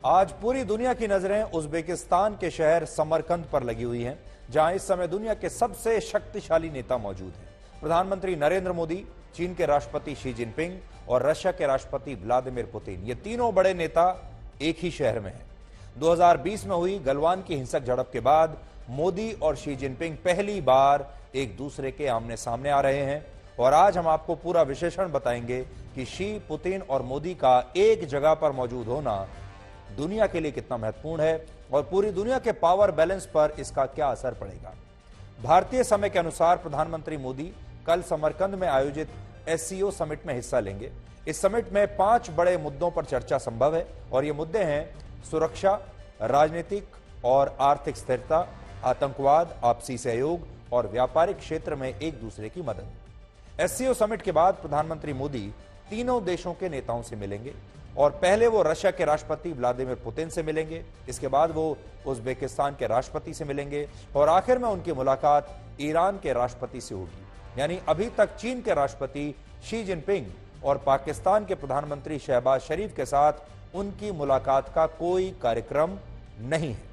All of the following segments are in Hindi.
आज पूरी दुनिया की नजरें उज्बेकिस्तान के शहर समरकंद पर लगी हुई हैं, जहां इस समय दुनिया के सबसे शक्तिशाली नेता मौजूद हैं। प्रधानमंत्री नरेंद्र मोदी, चीन के राष्ट्रपति शी जिनपिंग और रशिया के राष्ट्रपति व्लादिमीर पुतिन, ये तीनों बड़े नेता एक ही शहर में हैं। 2020 में हुई गलवान की हिंसक झड़प के बाद मोदी और शी जिनपिंग पहली बार एक दूसरे के आमने सामने आ रहे हैं और आज हम आपको पूरा विश्लेषण बताएंगे कि शी, पुतिन और मोदी का एक जगह पर मौजूद होना दुनिया के लिए कितना महत्वपूर्ण है और पूरी दुनिया के पावर बैलेंस पर इसका क्या असर पड़ेगा। भारतीय समय के अनुसार प्रधानमंत्री मोदी कल समरकंद में आयोजित एससीओ समिट में हिस्सा लेंगे। इस समिट में 5 बड़े मुद्दों पर चर्चा संभव है और ये मुद्दे हैं सुरक्षा, राजनीतिक और आर्थिक स्थिरता, आतंकवाद, आपसी सहयोग और व्यापारिक क्षेत्र में एक दूसरे की मदद। एससीओ समिट के बाद प्रधानमंत्री मोदी तीनों देशों के नेताओं से मिलेंगे और पहले वो रशिया के राष्ट्रपति व्लादिमीर पुतिन से मिलेंगे, इसके बाद वो उज्बेकिस्तान के राष्ट्रपति से मिलेंगे और आखिर में उनकी मुलाकात ईरान के राष्ट्रपति से होगी। यानी अभी तक चीन के राष्ट्रपति शी जिनपिंग और पाकिस्तान के प्रधानमंत्री शहबाज शरीफ के साथ उनकी मुलाकात का कोई कार्यक्रम नहीं है।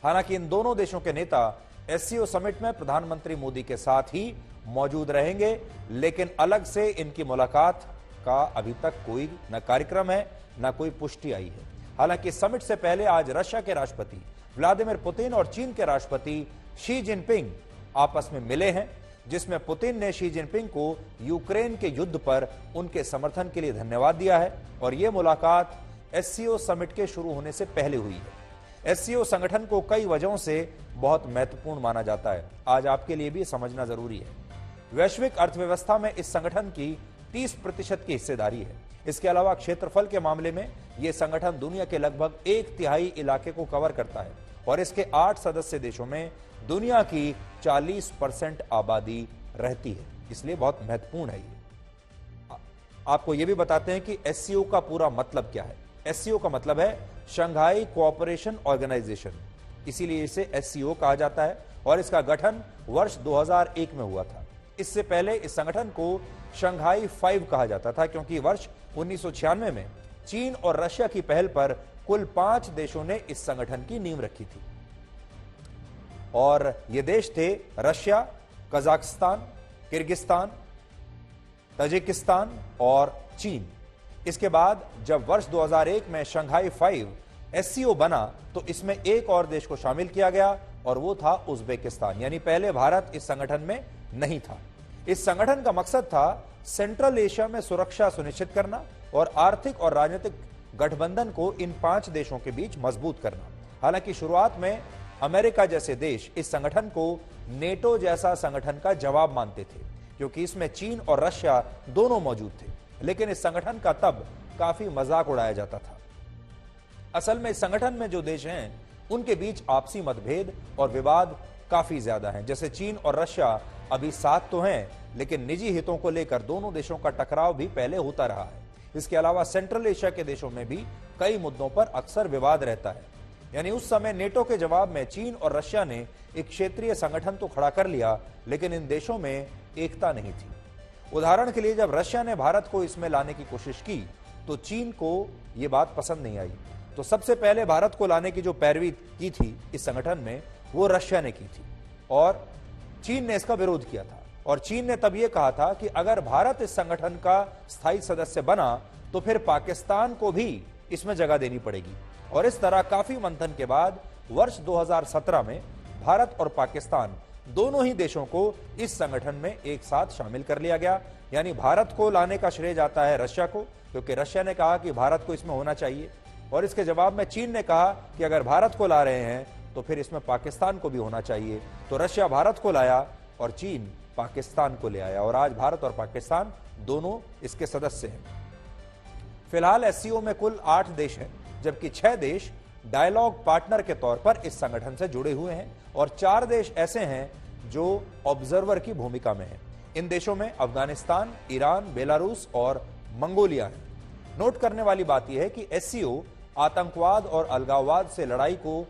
हालांकि इन दोनों देशों के नेता एससीओ समिट में प्रधानमंत्री मोदी के साथ ही मौजूद रहेंगे, लेकिन अलग से इनकी मुलाकात का अभी तक कोई न कार्यक्रम है न कोई पुष्टि आई है। हालांकि समिट से पहले आज रशिया के राष्ट्रपति व्लादिमीर पुतिन और चीन के राष्ट्रपति शी जिनपिंग आपस में मिले हैं, जिसमें पुतिन ने शी जिनपिंग को यूक्रेन के युद्ध पर उनके समर्थन के लिए धन्यवाद दिया है और यह मुलाकात एससीओ समिट के शुरू होने से पहले हुई है। एससीओ संगठन को कई वजहों से बहुत महत्वपूर्ण माना जाता है, आज आपके लिए भी समझना जरूरी है। वैश्विक अर्थव्यवस्था में इस संगठन की 30% की हिस्सेदारी है। इसके अलावा क्षेत्रफल के मामले में यह संगठन दुनिया के लगभग 1/3 इलाके को कवर करता है और इसके 8 सदस्य देशों में दुनिया की 40% आबादी रहती है, इसलिए बहुत महत्वपूर्ण है ये। आपको यह भी बताते हैं कि एससीओ का पूरा मतलब क्या है। एससीओ का मतलब है शंघाई कोऑपरेशन ऑर्गेनाइजेशन, इसीलिए इसे एससीओ कहा जाता है और इसका गठन वर्ष 2001 में हुआ था। इससे पहले इस संगठन को शंघाई 5 कहा जाता था, क्योंकि वर्ष 1996 में चीन और रशिया की पहल पर कुल 5 देशों ने इस संगठन की नींव रखी थी और ये देश थे रशिया, कजाकिस्तान, किर्गिस्तान, तजिकिस्तान और चीन। इसके बाद जब वर्ष 2001 में शंघाई 5 एससीओ बना तो इसमें एक और देश को शामिल किया गया और वो था उज्बेकिस्तान। यानी पहले भारत इस संगठन में नहीं था। इस संगठन का मकसद था सेंट्रल एशिया में सुरक्षा सुनिश्चित करना और आर्थिक और राजनीतिक गठबंधन को इन 5 देशों के बीच मजबूत करना। हालांकि शुरुआत में अमेरिका जैसे देश इस संगठन को नेटो जैसा संगठन का जवाब मानते थे, क्योंकि इसमें चीन और रशिया दोनों मौजूद थे, लेकिन इस संगठन का तब काफी मजाक उड़ाया जाता था। असल में इस संगठन में जो देश हैं उनके बीच आपसी मतभेद और विवाद काफी ज्यादा हैं। जैसे चीन और रशिया अभी साथ तो हैं, लेकिन निजी हितों को लेकर दोनों देशों का टकराव भी पहले होता रहा है। इसके अलावा सेंट्रल एशिया के देशों में भी कई मुद्दों पर अक्सर विवाद रहता है। यानी उस समय नेटो के जवाब में चीन और रशिया ने एक क्षेत्रीय संगठन तो खड़ा कर लिया, लेकिन इन देशों में एकता नहीं थी। उदाहरण के लिए जब रशिया ने भारत को इसमें लाने की कोशिश की तो चीन को यह बात पसंद नहीं आई। तो सबसे पहले भारत को लाने की जो पैरवी की थी इस संगठन में, वो रशिया ने की थी और चीन ने इसका विरोध किया था। और चीन ने तब यह कहा था कि अगर भारत इस संगठन का स्थायी सदस्य बना तो फिर पाकिस्तान को भी इसमें जगह देनी पड़ेगी। और इस तरह काफी मंथन के बाद वर्ष 2017 में भारत और पाकिस्तान दोनों ही देशों को इस संगठन में एक साथ शामिल कर लिया गया। यानी भारत को लाने का श्रेय जाता है रशिया को, क्योंकि रशिया ने कहा कि भारत को इसमें होना चाहिए और इसके जवाब में चीन ने कहा कि अगर भारत को ला रहे हैं तो फिर इसमें पाकिस्तान को भी होना चाहिए। तो रशिया भारत को लाया और चीन पाकिस्तान को ले आया और आज भारत और पाकिस्तान दोनों इसके सदस्य हैं। फिलहाल एससीओ में कुल 8 देश हैं, जबकि 6 देश डायलॉग पार्टनर के तौर पर इस संगठन से जुड़े हुए हैं और 4 देश ऐसे हैं जो ऑब्जर्वर की भूमिका में हैं। इन देशों में अफगानिस्तान, ईरान, बेलारूस और मंगोलिया है। नोट करने वाली बात यह है कि एससीओ आतंकवाद और अलगाववाद से लड़ाई को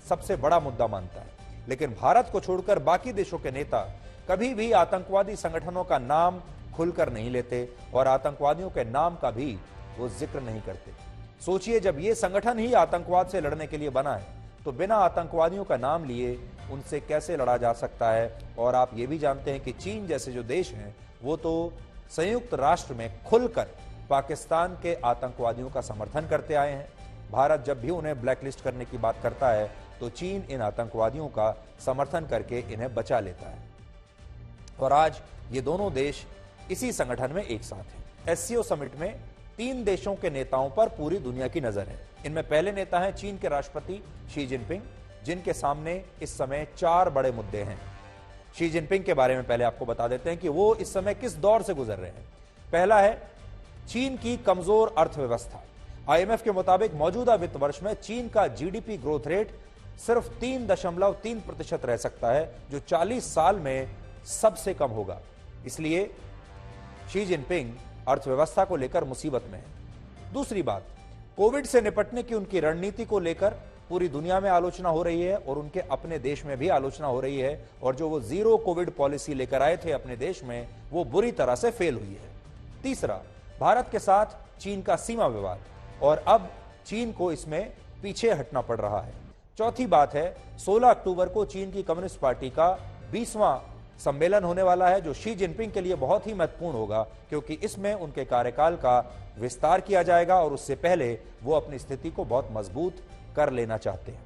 सबसे बड़ा मुद्दा मानता है, लेकिन भारत को छोड़कर बाकी देशों के नेता कभी भी आतंकवादी संगठनों का नाम खुलकर नहीं लेते और आतंकवादियों के नाम का भी वो जिक्र नहीं करते। सोचिए, जब ये संगठन ही आतंकवाद से लड़ने के लिए बना है तो बिना आतंकवादियों का नाम लिए उनसे कैसे लड़ा जा सकता है। और आप ये भी जानते हैं कि चीन जैसे जो देश हैं वो तो संयुक्त राष्ट्र में खुलकर पाकिस्तान के आतंकवादियों का समर्थन करते आए हैं। भारत जब भी उन्हें ब्लैकलिस्ट करने की बात करता है तो चीन इन आतंकवादियों का समर्थन करके इन्हें बचा लेता है। और आज ये दोनों देश इसी संगठन में एक साथ हैं। एससीओ समिट में 3 देशों के नेताओं पर पूरी दुनिया की नजर है। इनमें पहले नेता हैं चीन के राष्ट्रपति शी जिनपिंग, जिनके सामने इस समय 4 बड़े मुद्दे हैं। शी जिनपिंग के बारे में पहले आपको बता देते हैं कि वो इस समय किस दौर से गुजर रहे हैं। पहला है चीन की कमजोर अर्थव्यवस्था। आईएमएफ के मुताबिक मौजूदा वित्त वर्ष में चीन का जीडीपी ग्रोथ रेट सिर्फ 3.3% रह सकता है, जो 40 साल में सबसे कम होगा। इसलिए शी जिनपिंग अर्थव्यवस्था को लेकर मुसीबत में है। दूसरी बात, कोविड से निपटने की उनकी रणनीति को लेकर पूरी दुनिया में आलोचना हो रही है और उनके अपने देश में भी आलोचना हो रही है। और जो वो जीरो कोविड पॉलिसी लेकर आए थे अपने देश में, वो बुरी तरह से फेल हुई है। तीसरा, भारत के साथ चीन का सीमा विवाद, और अब चीन को इसमें पीछे हटना पड़ रहा है। चौथी बात है, 16 अक्टूबर को चीन की कम्युनिस्ट पार्टी का 20वां सम्मेलन होने वाला है, जो शी जिनपिंग के लिए बहुत ही महत्वपूर्ण होगा, क्योंकि इसमें उनके कार्यकाल का विस्तार किया जाएगा और उससे पहले वो अपनी स्थिति को बहुत मजबूत कर लेना चाहते हैं।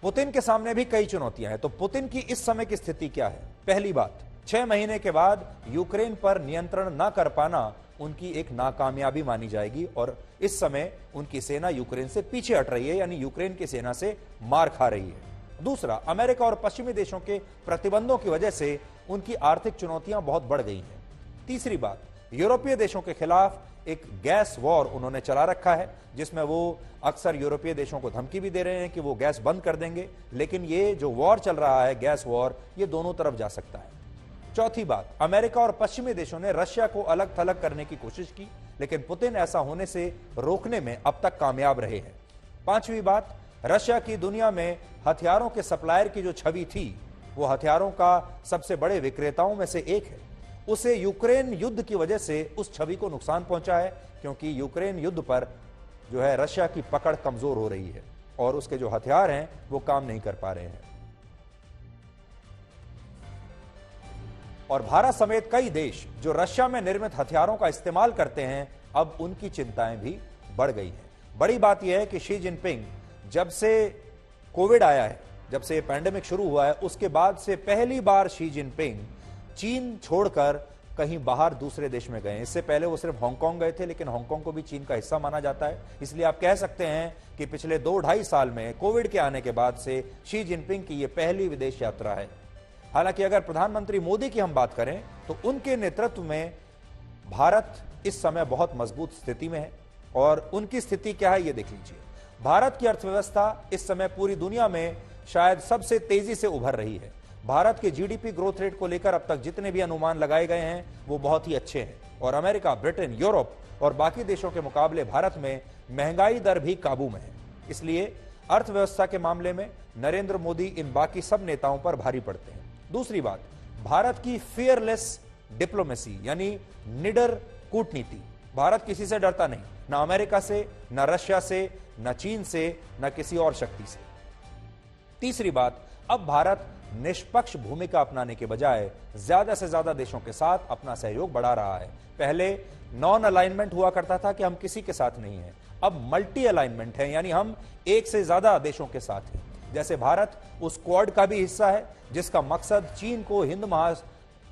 पुतिन के सामने भी कई चुनौतियां हैं। तो पुतिन की इस समय की स्थिति क्या है? पहली बात, 6 महीने के बाद यूक्रेन पर नियंत्रण न कर पाना उनकी एक नाकामयाबी मानी जाएगी और इस समय उनकी सेना यूक्रेन से पीछे हट रही है, यानी यूक्रेन की सेना से मार खा रही है। दूसरा, अमेरिका और पश्चिमी देशों के प्रतिबंधों की वजह से उनकी आर्थिक चुनौतियां बहुत बढ़ गई हैं। तीसरी बात, यूरोपीय देशों के खिलाफ एक गैस वॉर उन्होंने चला रखा है, जिसमें वो अक्सर यूरोपीय देशों को धमकी भी दे रहे हैं कि वो गैस बंद कर देंगे। लेकिन ये जो वॉर चल रहा है, गैस वॉर, ये दोनों तरफ जा सकता है। चौथी बात, अमेरिका और पश्चिमी देशों ने रशिया को अलग थलग करने की कोशिश की, लेकिन पुतिन ऐसा होने से रोकने में अब तक कामयाब रहे हैं। पांचवी बात, रशिया की दुनिया में हथियारों के सप्लायर की जो छवि थी, वो हथियारों का सबसे बड़े विक्रेताओं में से एक है। उसे यूक्रेन युद्ध की वजह से उस छवि को नुकसान पहुंचा है, क्योंकि यूक्रेन युद्ध पर जो है रशिया की पकड़ कमजोर हो रही है और उसके जो हथियार हैं वो काम नहीं कर पा रहे हैं। और भारत समेत कई देश जो रशिया में निर्मित हथियारों का इस्तेमाल करते हैं, अब उनकी चिंताएं भी बढ़ गई हैं। बड़ी बात यह है कि शी जिनपिंग जब से कोविड आया है, जब से पैंडेमिक शुरू हुआ है, उसके बाद से पहली बार शी जिनपिंग चीन छोड़कर कहीं बाहर दूसरे देश में गए। इससे पहले वो सिर्फ हांगकांग गए थे, लेकिन हांगकांग को भी चीन का हिस्सा माना जाता है। इसलिए आप कह सकते हैं कि पिछले 2-2.5 साल में कोविड के आने के बाद से शी जिनपिंग की ये पहली विदेश यात्रा है। हालांकि अगर प्रधानमंत्री मोदी की हम बात करें तो उनके नेतृत्व में भारत इस समय बहुत मजबूत स्थिति में है। और उनकी स्थिति क्या है, ये देख लीजिए। भारत की अर्थव्यवस्था इस समय पूरी दुनिया में शायद सबसे तेजी से उभर रही है। भारत के जीडीपी ग्रोथ रेट को लेकर अब तक जितने भी अनुमान लगाए गए हैं वो बहुत ही अच्छे हैं। और अमेरिका, ब्रिटेन, यूरोप और बाकी देशों के मुकाबले भारत में महंगाई दर भी काबू में है। इसलिए अर्थव्यवस्था के मामले में नरेंद्र मोदी इन बाकी सब नेताओं पर भारी पड़ते हैं। दूसरी बात, भारत की फियरलेस डिप्लोमेसी, यानी निडर कूटनीति। भारत किसी से डरता नहीं, ना अमेरिका से, ना रशिया से, ना चीन से, ना किसी और शक्ति से। तीसरी बात, अब भारत निष्पक्ष भूमिका अपनाने के बजाय ज्यादा से ज्यादा देशों के साथ अपना सहयोग बढ़ा रहा है। पहले नॉन अलाइनमेंट हुआ करता था कि हम किसी के साथ नहीं है, अब मल्टी अलाइनमेंट है, यानी हम एक से ज्यादा देशों के साथ हैं। जैसे भारत उस क्वाड का भी हिस्सा है जिसका मकसद चीन को हिंद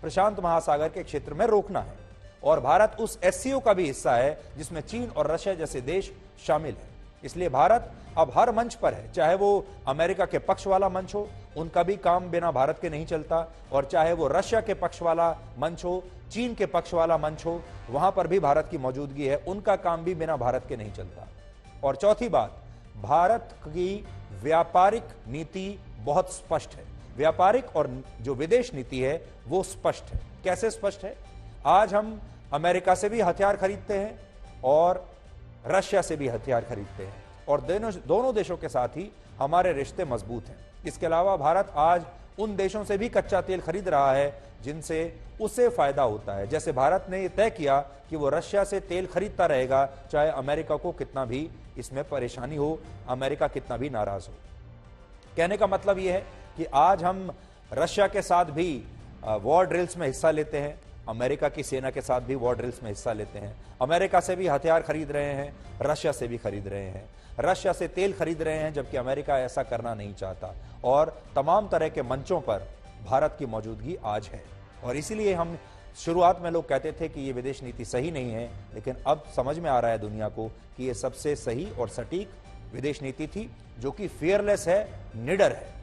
प्रशांत महासागर के क्षेत्र में रोकना है। और भारत उस एससीओ का भी हिस्सा है जिसमें चीन और रशिया जैसे देश शामिल है। इसलिए भारत अब हर मंच पर है, चाहे वो अमेरिका के पक्ष वाला मंच हो, उनका भी काम बिना भारत के नहीं चलता, और चाहे वो रशिया के पक्ष वाला मंच हो, चीन के पक्ष वाला मंच हो, वहां पर भी भारत की मौजूदगी है, उनका काम भी बिना भारत के नहीं चलता। और चौथी बात, भारत की व्यापारिक नीति बहुत स्पष्ट है। व्यापारिक और जो विदेश नीति है वो स्पष्ट है। कैसे स्पष्ट है? आज हम अमेरिका से भी हथियार खरीदते हैं और रशिया से भी हथियार खरीदते हैं, और दोनों देशों के साथ ही हमारे रिश्ते मजबूत हैं। इसके अलावा भारत आज उन देशों से भी कच्चा तेल खरीद रहा है जिनसे उसे फायदा होता है। जैसे भारत ने यह तय किया कि वो रशिया से तेल खरीदता रहेगा, चाहे अमेरिका को कितना भी इसमें परेशानी हो, अमेरिका कितना भी नाराज हो। कहने का मतलब यह है कि आज हम रशिया के साथ भी वॉर ड्रिल्स में हिस्सा लेते हैं, अमेरिका की सेना के साथ भी वॉर ड्रिल्स में हिस्सा लेते हैं, अमेरिका से भी हथियार खरीद रहे हैं, रशिया से भी खरीद रहे हैं, रशिया से तेल खरीद रहे हैं, जबकि अमेरिका ऐसा करना नहीं चाहता। और तमाम तरह के मंचों पर भारत की मौजूदगी आज है। और इसीलिए हम शुरुआत में लोग कहते थे कि ये विदेश नीति सही नहीं है, लेकिन अब समझ में आ रहा है दुनिया को कि ये सबसे सही और सटीक विदेश नीति थी, जो कि फियरलेस है, निडर है।